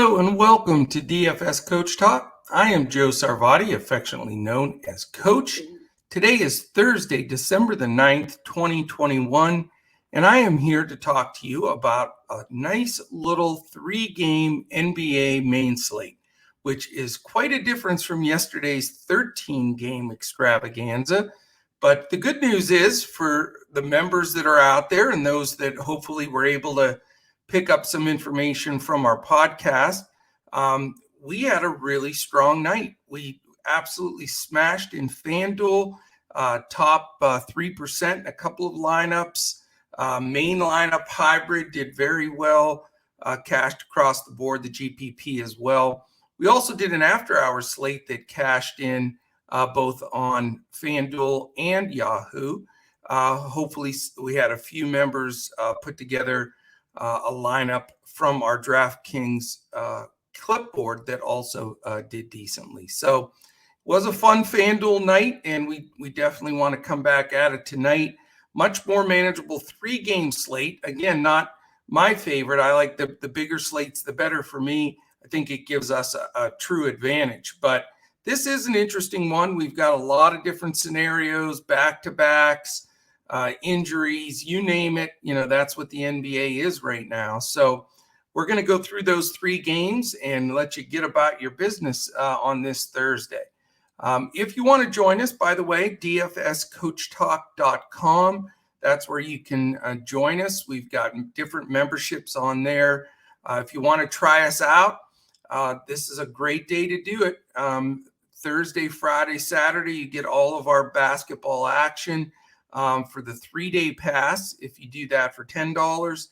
Hello and welcome to DFS Coach Talk. I am Joe Sarvati, affectionately known as Coach. Today is Thursday, December the 9th, 2021, and I am here to talk to you about a nice little 3-game NBA Main Slate, which is quite a difference from yesterday's 13-game extravaganza. But the good news is for the members that are out there and those that hopefully were able to pick up some information from our podcast, we had a really strong night. We absolutely smashed in FanDuel, top 3%, a couple of lineups. Main lineup hybrid did very well, cashed across the board, the GPP as well. We also did an after-hours slate that cashed in both on FanDuel and Yahoo. Hopefully, we had a few members put together a lineup from our Draftkings clipboard that also did decently. So it was a fun FanDuel night, and we definitely want to come back at it tonight. Much more manageable 3-game slate. Again, not my favorite. I like the bigger slates, the better for me. I think it gives us a true advantage. But this is an interesting one. We've got a lot of different scenarios, back-to-backs, injuries, you name it. That's what the NBA is right now. So we're going to go through those 3 games and let you get about your business on this Thursday. If you want to join us, by the way, dfscoachtalk.com. That's where you can join us. We've got different memberships on there. If you want to try us out, this is a great day to do it. Thursday, Friday, Saturday, you get all of our basketball action. For the 3-day pass, if you do that for $10.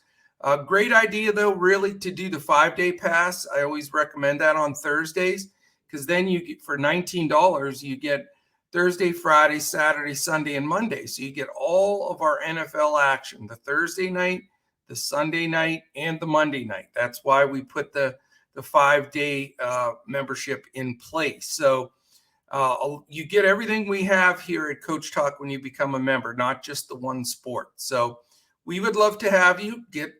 Great idea, though, really, to do the 5-day pass. I always recommend that on Thursdays, because then you get, for $19, you get Thursday, Friday, Saturday, Sunday, and Monday. So you get all of our NFL action, the Thursday night, the Sunday night, and the Monday night. That's why we put the 5-day membership in place. So you get everything we have here at Coach Talk when you become a member, not just the one sport. So we would love to have you get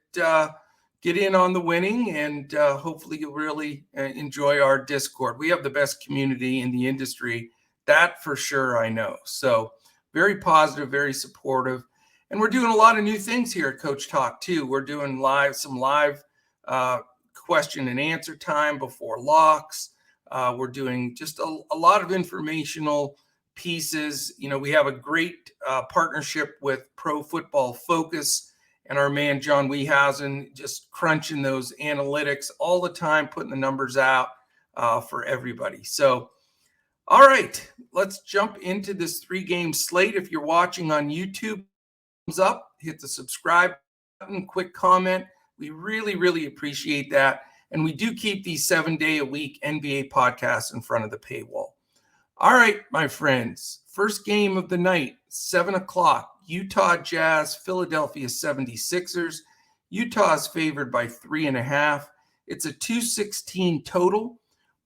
in on the winning, and hopefully you'll really enjoy our Discord. We have the best community in the industry, that for sure I know. So very positive, very supportive. And we're doing a lot of new things here at Coach Talk too. We're doing some live question and answer time before locks. We're doing just a lot of informational pieces. We have a great partnership with Pro Football Focus and our man, John Wehausen, just crunching those analytics all the time, putting the numbers out for everybody. So, all right, let's jump into this 3-game slate. If you're watching on YouTube, thumbs up, hit the subscribe button, quick comment. We really, really appreciate that. And we do keep these 7-day-a-week NBA podcasts in front of the paywall. All right, my friends. First game of the night, 7 o'clock. Utah Jazz, Philadelphia 76ers. Utah is favored by 3.5. It's a 216 total.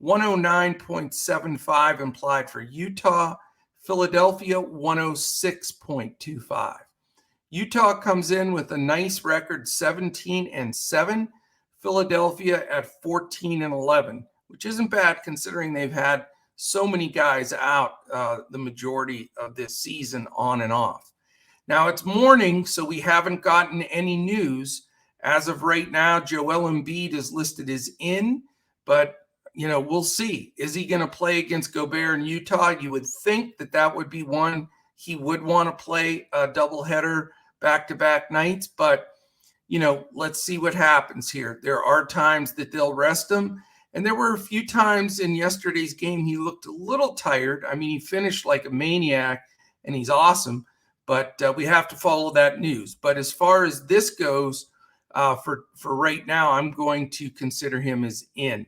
109.75 implied for Utah. Philadelphia, 106.25. Utah comes in with a nice record, 17-7. Philadelphia at 14-11, which isn't bad considering they've had so many guys out the majority of this season on and off. Now it's morning, so we haven't gotten any news. As of right now, Joel Embiid is listed as in, but we'll see. Is he going to play against Gobert in Utah? You would think that would be one he would want to play a doubleheader back-to-back nights, but let's see what happens here. There are times that they'll rest him. And there were a few times in yesterday's game he looked a little tired. I mean, he finished like a maniac, and he's awesome. But we have to follow that news. But as far as this goes, for right now, I'm going to consider him as in.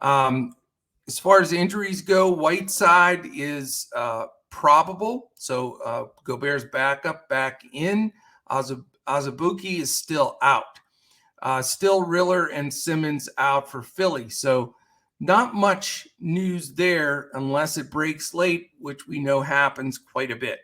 As far as injuries go, Whiteside is probable. So Gobert's back in. Azubuike is still out. Still Riller and Simmons out for Philly. So not much news there unless it breaks late, which we know happens quite a bit.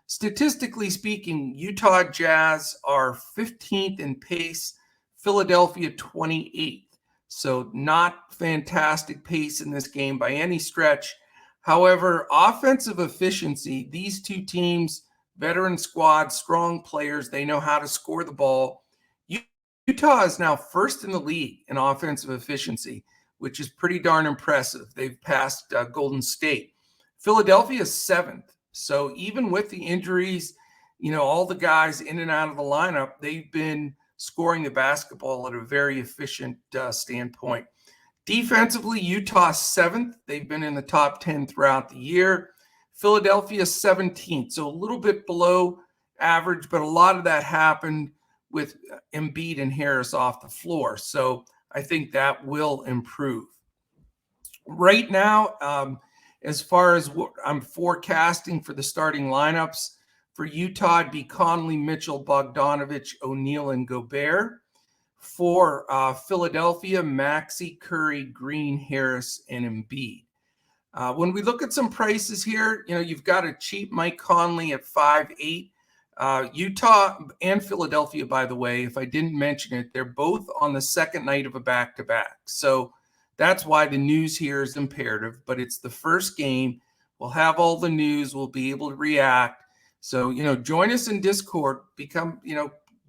Statistically speaking, Utah Jazz are 15th in pace, Philadelphia 28th. So not fantastic pace in this game by any stretch. However, offensive efficiency, these two teams, veteran squad, strong players, they know how to score the ball. Utah is now first in the league in offensive efficiency, which is pretty darn impressive. They've passed Golden State. Philadelphia is seventh. So even with the injuries, all the guys in and out of the lineup, they've been scoring the basketball at a very efficient standpoint. Defensively, Utah 7th. They've been in the top 10 throughout the year. Philadelphia 17th, so a little bit below average, but a lot of that happened with Embiid and Harris off the floor. So I think that will improve. Right now, as far as what I'm forecasting for the starting lineups, for Utah, it'd be Conley, Mitchell, Bogdanovich, O'Neal, and Gobert. For Philadelphia, Maxey, Curry, Green, Harris, and Embiid. When we look at some prices here, you've got a cheap Mike Conley at 5'8". Utah and Philadelphia, by the way, if I didn't mention it, they're both on the second night of a back-to-back. So that's why the news here is imperative, but it's the first game. We'll have all the news. We'll be able to react. So, join us in Discord,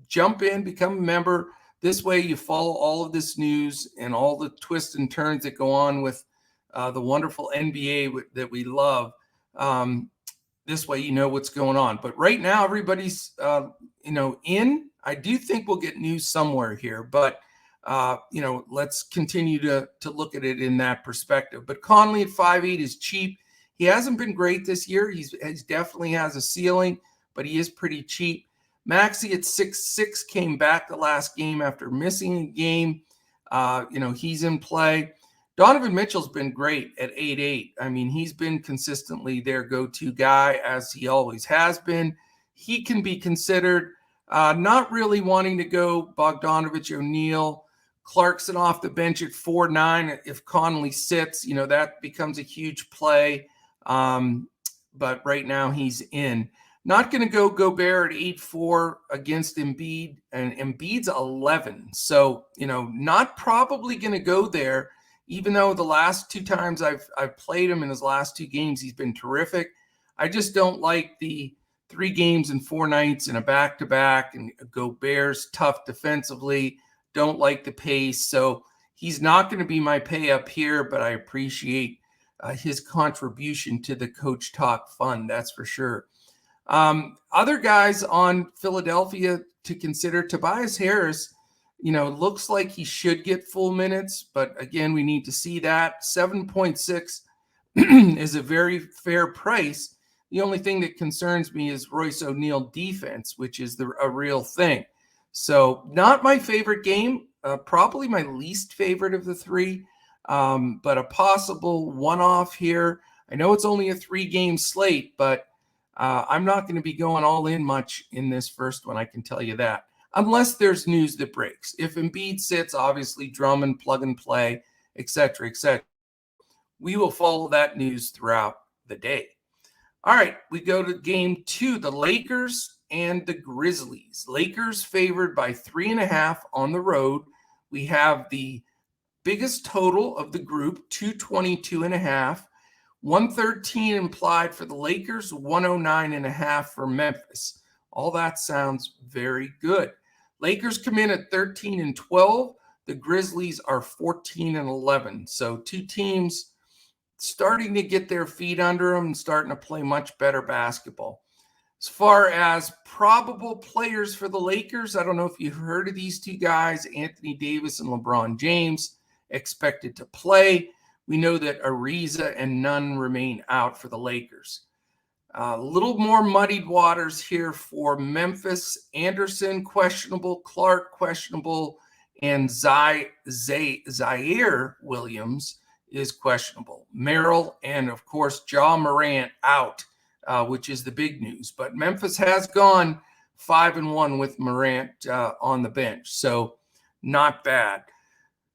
jump in, become a member. This way you follow all of this news and all the twists and turns that go on with the wonderful NBA that we love. This way you know what's going on. But right now everybody's, in. I do think we'll get news somewhere here. But, let's continue to look at it in that perspective. But Conley at 5'8" is cheap. He hasn't been great this year. He's definitely has a ceiling, but he is pretty cheap. Maxey at 6'6" came back the last game after missing a game. He's in play. Donovan Mitchell's been great at 8'8". I mean, he's been consistently their go-to guy, as he always has been. He can be considered. Not really wanting to go Bogdanovich, O'Neal. Clarkson off the bench at 4'9". If Conley sits, that becomes a huge play. But right now he's in. Not going to go Gobert at 8'4" against Embiid, and Embiid's 11. So, not probably going to go there, even though the last two times I've played him in his last two games, he's been terrific. I just don't like the 3 games and 4 nights in a back-to-back, and Gobert's tough defensively. Don't like the pace. So he's not going to be my pay up here, but I appreciate his contribution to the Coach Talk Fund. That's for sure. Other guys on Philadelphia to consider, Tobias Harris, looks like he should get full minutes, but again, we need to see that. 7.6 is a very fair price. The only thing that concerns me is Royce O'Neal defense, which is a real thing. So not my favorite game, probably my least favorite of the 3, but a possible one-off here. I know it's only a 3-game slate, but I'm not going to be going all in much in this first one, I can tell you that, unless there's news that breaks. If Embiid sits, obviously Drummond, plug and play, et cetera, et cetera. We will follow that news throughout the day. All right, we go to game 2, the Lakers and the Grizzlies. Lakers favored by 3.5 on the road. We have the biggest total of the group, 222.5. 113 implied for the Lakers, 109.5 for Memphis. All that sounds very good. Lakers come in at 13-12. The Grizzlies are 14-11. So 2 teams starting to get their feet under them and starting to play much better basketball. As far as probable players for the Lakers, I don't know if you've heard of these 2 guys, Anthony Davis and LeBron James, expected to play. We know that Ariza and Nunn remain out for the Lakers. A little more muddied waters here for Memphis. Anderson, questionable. Clark, questionable. And Zaire Williams is questionable. Merrill and, of course, Ja Morant out, which is the big news. But Memphis has gone 5-1 with Morant on the bench. So not bad.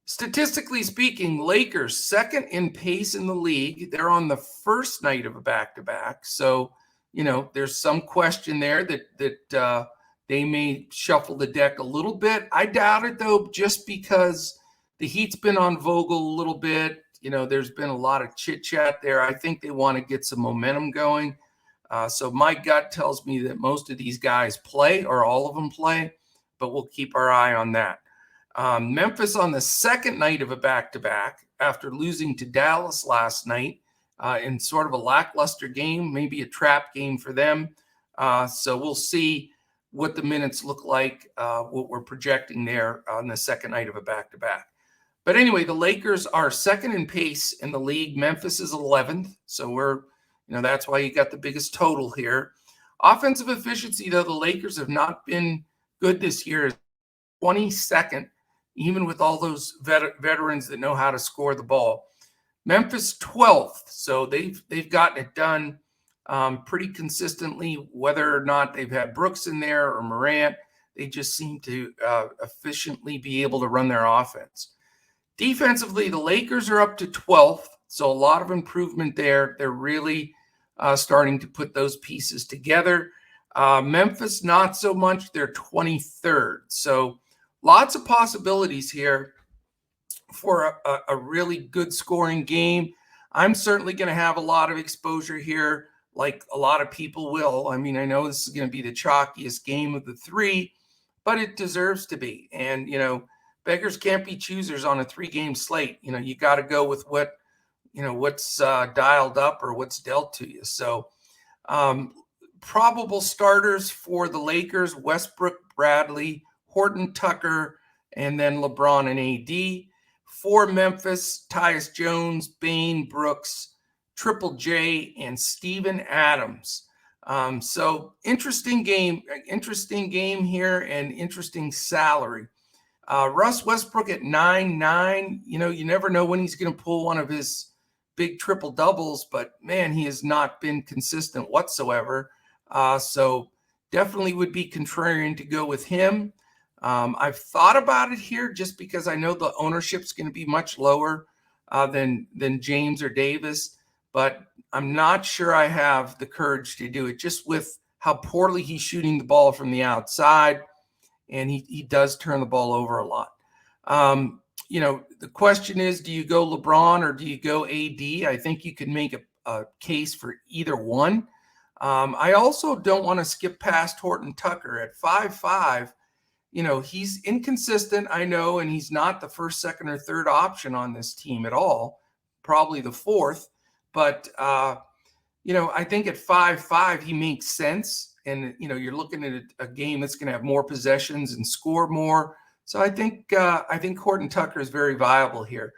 Statistically speaking, Lakers second in pace in the league. They're on the first night of a back-to-back. So, there's some question there that they may shuffle the deck a little bit. I doubt it, though, just because The Heat's been on Vogel a little bit. There's been a lot of chit chat there. I think they want to get some momentum going. So my gut tells me that most of these guys play, or all of them play, but we'll keep our eye on that. Memphis on the second night of a back-to-back after losing to Dallas last night in sort of a lackluster game, maybe a trap game for them. So we'll see what the minutes look like, what we're projecting there on the second night of a back-to-back. But anyway, the Lakers are second in pace in the league. Memphis is 11th. So that's why you got the biggest total here. Offensive efficiency, though, the Lakers have not been good this year. 22nd, even with all those veterans that know how to score the ball. Memphis 12th. So they've gotten it done pretty consistently, whether or not they've had Brooks in there or Morant. They just seem to efficiently be able to run their offense. Defensively, the Lakers are up to 12th, so a lot of improvement there. They're really starting to put those pieces together. Memphis, not so much. They're 23rd. So lots of possibilities here for a really good scoring game. I'm certainly going to have a lot of exposure here, like a lot of people will. I mean, I know this is going to be the chalkiest game of the three, but it deserves to be. And, beggars can't be choosers on a 3-game slate. You got to go with what's dialed up or what's dealt to you. So probable starters for the Lakers: Westbrook, Bradley, Horton, Tucker, and then LeBron and AD. For Memphis: Tyus Jones, Bain, Brooks, Triple J, and Steven Adams. So interesting game here, and interesting salary. Russ Westbrook at 9.9. You never know when he's going to pull one of his big triple doubles, but man, he has not been consistent whatsoever. So definitely would be contrarian to go with him. I've thought about it here just because I know the ownership's going to be much lower than James or Davis, but I'm not sure I have the courage to do it, just with how poorly he's shooting the ball from the outside. And he does turn the ball over a lot. The question is, do you go LeBron or do you go AD? I think you can make a case for either one. I also don't want to skip past Horton Tucker at 5.5. He's inconsistent, I know, and he's not the first, second, or third option on this team at all, probably the fourth. But, I think at 5.5, he makes sense. And, you're looking at a game that's going to have more possessions and score more. So I think Horton Tucker is very viable here.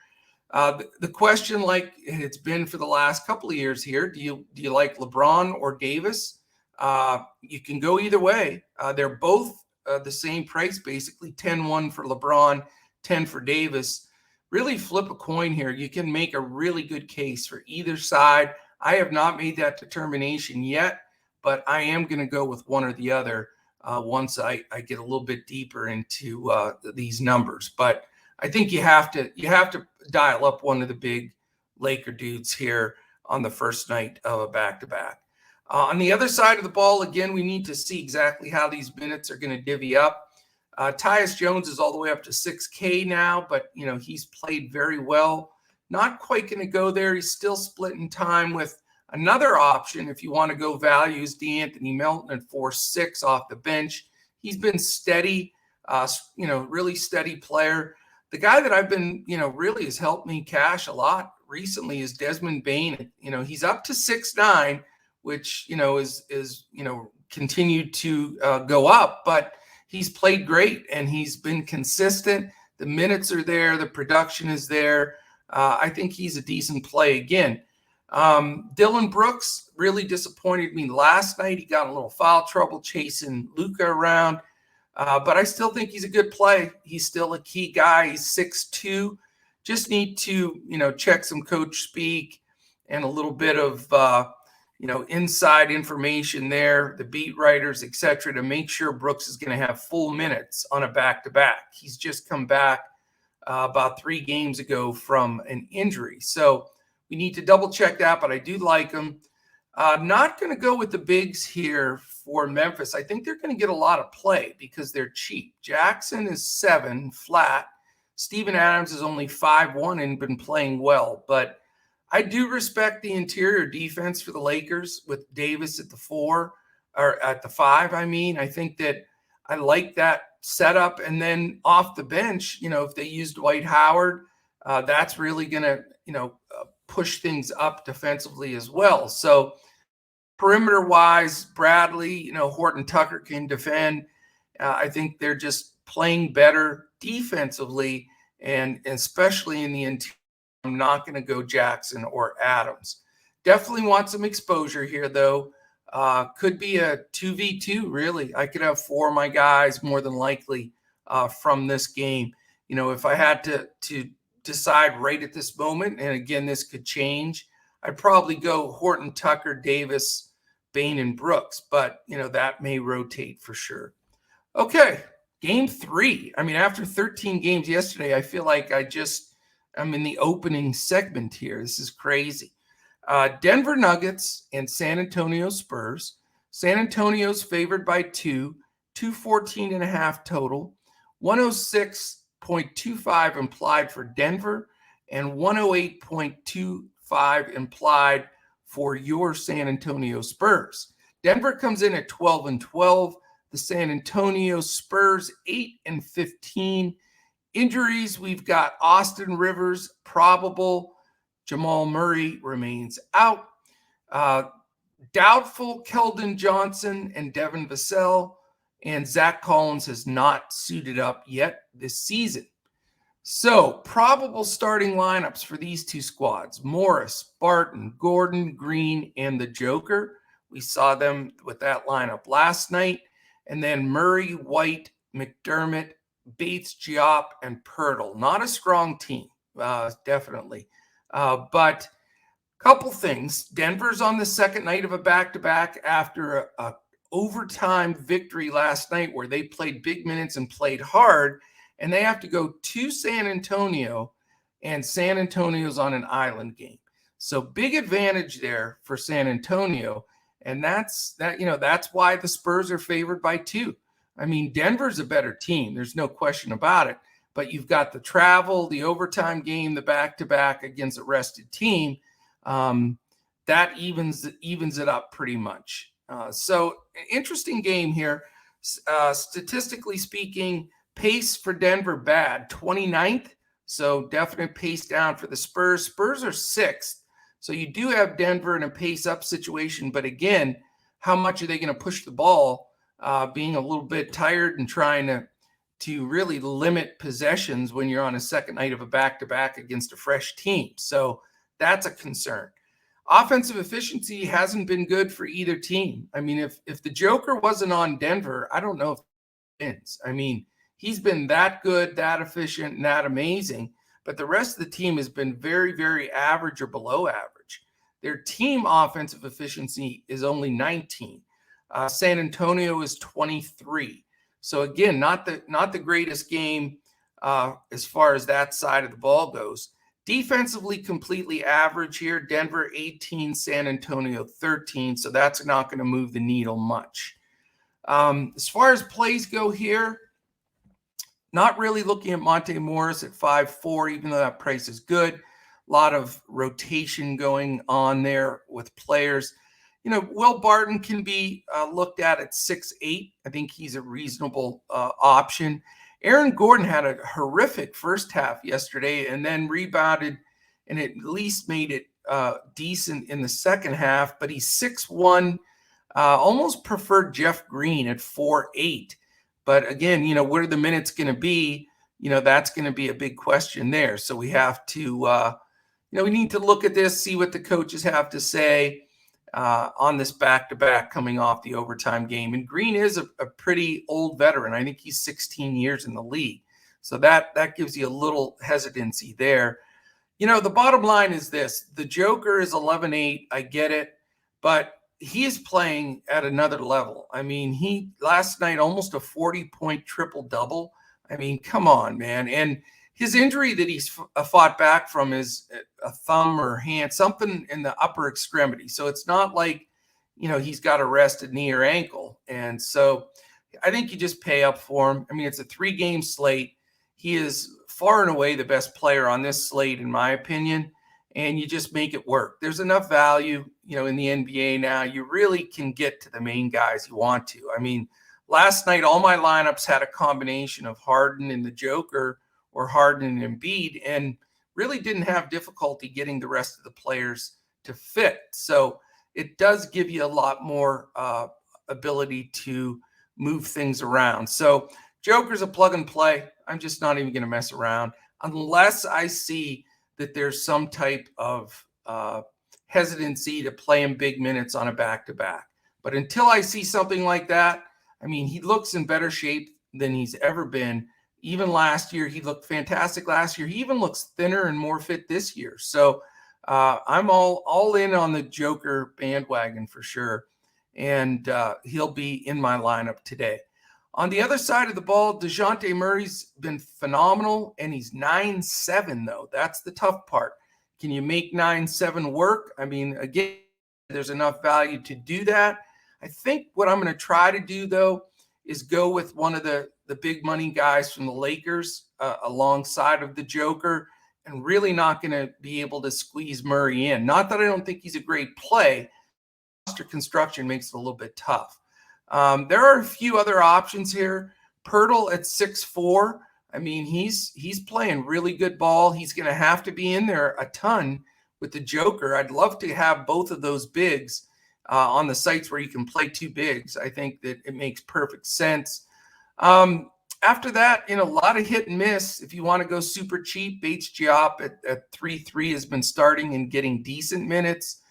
The question, like it's been for the last couple of years here, do you like LeBron or Davis? You can go either way. They're both the same price, basically 10-1 for LeBron, 10 for Davis. Really flip a coin here. You can make a really good case for either side. I have not made that determination yet, but I am going to go with one or the other once I get a little bit deeper into these numbers. But I think you have to dial up one of the big Laker dudes here on the first night of a back-to-back. On the other side of the ball, again, we need to see exactly how these minutes are going to divvy up. Tyus Jones is all the way up to 6K now, but, he's played very well. Not quite going to go there. He's still splitting time with another option. If you want to go values, DeAnthony Melton at 4.6 off the bench. He's been steady, really steady player. The guy that I've been, really has helped me cash a lot recently is Desmond Bain. He's up to 6.9, which, is continued to go up, but he's played great and he's been consistent. The minutes are there. The production is there. I think he's a decent play again. Dylan Brooks really disappointed me last night. He got a little foul trouble chasing Luka around, but I still think he's a good play. He's still a key guy. He's 6'2". Just need to, check some coach speak and a little bit of, inside information there, the beat writers, etc., to make sure Brooks is going to have full minutes on a back-to-back. He's just come back about 3 games ago from an injury. So we need to double check that, but I do like him. Not going to go with the bigs here for Memphis. I think they're going to get a lot of play because they're cheap. Jackson is 7 flat. Steven Adams is only 5-1 and been playing well, but I do respect the interior defense for the Lakers with Davis at the 4 or at the 5. I think that I like that setup. And then off the bench, if they used Dwight Howard, that's really going to, push things up defensively as well. So perimeter wise, Bradley, Horton Tucker can defend. I think they're just playing better defensively, and especially in the interior. I'm not going to go Jackson or Adams. Definitely want some exposure here, though. Could be a 2v2, really. I could have 4 of my guys more than likely from this game. If I had to decide right at this moment, and again, this could change, I'd probably go Horton, Tucker, Davis, Bain, and Brooks. But, that may rotate for sure. Okay, game 3. After 13 games yesterday, I feel like I'm in the opening segment here. This is crazy. Denver Nuggets and San Antonio Spurs. San Antonio's favored by 214.5 total, 106.25 implied for Denver, and 108.25 implied for your San Antonio Spurs. Denver comes in at 12-12. The San Antonio Spurs 8-15. Injuries, we've got Austin Rivers, probable. Jamal Murray remains out. Doubtful Keldon Johnson and Devin Vassell. And Zach Collins has not suited up yet this season. So, probable starting lineups for these two squads: Morris, Barton, Gordon, Green, and the Joker. We saw them with that lineup last night. And then Murray, White, McDermott, Bates, Diop, and Pirtle. Not a strong team, definitely. But a couple things. Denver's on the second night of a back-to-back after a overtime victory last night where they played big minutes and played hard, and they have to go to San Antonio, and San Antonio's on an island game. So big advantage there for San Antonio, and that's why the Spurs are favored by 2. Denver's a better team. There's no question about it. But you've got the travel, the overtime game, the back-to-back against a rested team. That evens it up pretty much. So interesting game here. Statistically speaking, pace for Denver bad, 29th. So definite pace down for the Spurs. Spurs are 6th. So you do have Denver in a pace up situation. But again, how much are they going to push the ball? Being a little bit tired and trying to really limit possessions when you're on a second night of a back-to-back against a fresh team. So that's a concern. Offensive efficiency hasn't been good for either team. If the Joker wasn't on Denver, I don't know if he wins. He's been that good, that efficient, and that amazing, but the rest of the team has been very, very average or below average. Their team offensive efficiency is only 19. San Antonio is 23. So again, not the greatest game as far as that side of the ball goes. Defensively, completely average here. Denver 18, San Antonio 13. So that's not going to move the needle much. As far as plays go here, not really looking at Monte Morris at 5-4, even though that price is good. A lot of rotation going on there with players. Will Barton can be looked at 6-8. I think he's a reasonable option. Aaron Gordon had a horrific first half yesterday and then rebounded and at least made it decent in the second half, but he's 6'1", almost preferred Jeff Green at 4'8". But again, what are the minutes going to be? That's going to be a big question there. So we have to, we need to look at this, see what the coaches have to say on this back-to-back coming off the overtime game. And Green is a pretty old veteran. I think he's 16 years in the league. So that gives you a little hesitancy there. The bottom line is this. The Joker is 11-8. I get it. But he is playing at another level. He last night almost a 40-point triple-double. Come on, man. And his injury that he's fought back from is a thumb or hand, something in the upper extremity. So it's not like, he's got a rested knee or ankle. And so I think you just pay up for him. It's a 3-game slate. He is far and away the best player on this slate, in my opinion, and you just make it work. There's enough value, in the NBA now. You really can get to the main guys you want to. I mean, last night, all my lineups had a combination of Harden and the Joker or Harden and Embiid, and really didn't have difficulty getting the rest of the players to fit. So it does give you a lot more ability to move things around. So Joker's a plug and play. I'm just not even going to mess around unless I see that there's some type of hesitancy to play him big minutes on a back-to-back. But until I see something like that, I mean, he looks in better shape than he's ever been. Even last year, he looked fantastic last year. He even looks thinner and more fit this year. So I'm all in on the Joker bandwagon for sure. And he'll be in my lineup today. On the other side of the ball, DeJounte Murray's been phenomenal, and he's 9-7, though. That's the tough part. Can you make 9-7 work? I mean, again, there's enough value to do that. I think what I'm going to try to do, though, is go with one of the big money guys from the Lakers alongside of the Joker, and really not going to be able to squeeze Murray in. Not that I don't think he's a great play. Roster construction makes it a little bit tough. There are a few other options here. Pirtle at 6'4". I mean, he's playing really good ball. He's going to have to be in there a ton with the Joker. I'd love to have both of those bigs on the sites where you can play two bigs. I think that it makes perfect sense. After that, a lot of hit and miss. If you want to go super cheap, Bates Diop at 3-3 has been starting and getting decent minutes.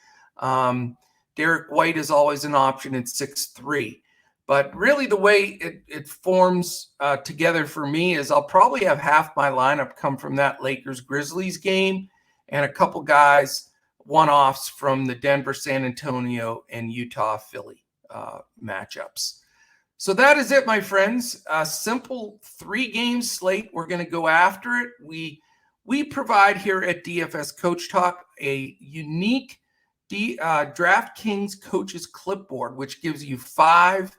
Derek White is always an option at 6'3". But really the way it forms together for me is I'll probably have half my lineup come from that Lakers-Grizzlies game and a couple guys, one-offs from the Denver-San Antonio and Utah-Philly matchups. So that is it, my friends. A simple 3-game slate. We're going to go after it. We provide here at DFS Coach Talk a unique DraftKings Coaches Clipboard, which gives you 5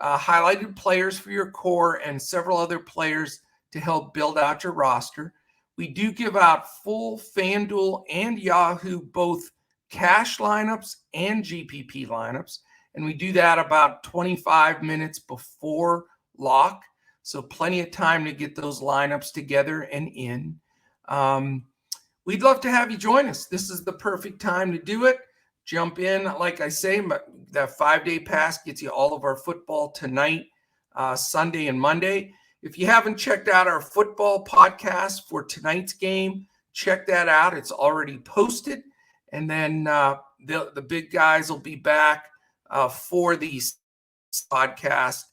highlighted players for your core and several other players to help build out your roster. We do give out full FanDuel and Yahoo, both cash lineups and GPP lineups. And we do that about 25 minutes before lock. So plenty of time to get those lineups together and in. We'd love to have you join us. This is the perfect time to do it. Jump in. Like I say, that 5-day pass gets you all of our football tonight, Sunday and Monday. If you haven't checked out our football podcast for tonight's game, check that out. It's already posted. And then the big guys will be back for these podcasts.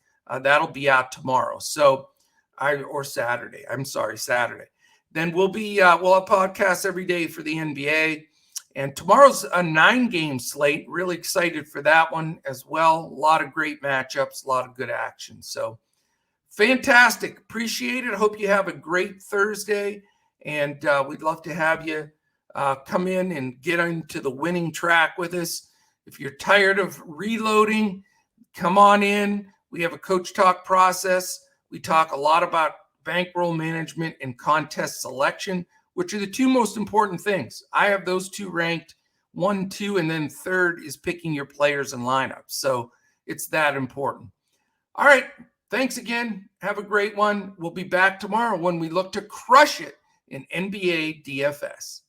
That'll be out tomorrow. Or Saturday. I'm sorry, Saturday. Then we'll have podcasts every day for the NBA. And tomorrow's a 9-game slate. Really excited for that one as well. A lot of great matchups, a lot of good action. So fantastic. Appreciate it. I hope you have a great Thursday. And we'd love to have you come in and get into the winning track with us. If you're tired of reloading, come on in. We have a Coach Talk process. We talk a lot about bankroll management and contest selection, which are the 2 most important things. I have those 2 ranked 1, 2, and then 3rd is picking your players and lineups. So it's that important. All right. Thanks again. Have a great one. We'll be back tomorrow when we look to crush it in NBA DFS.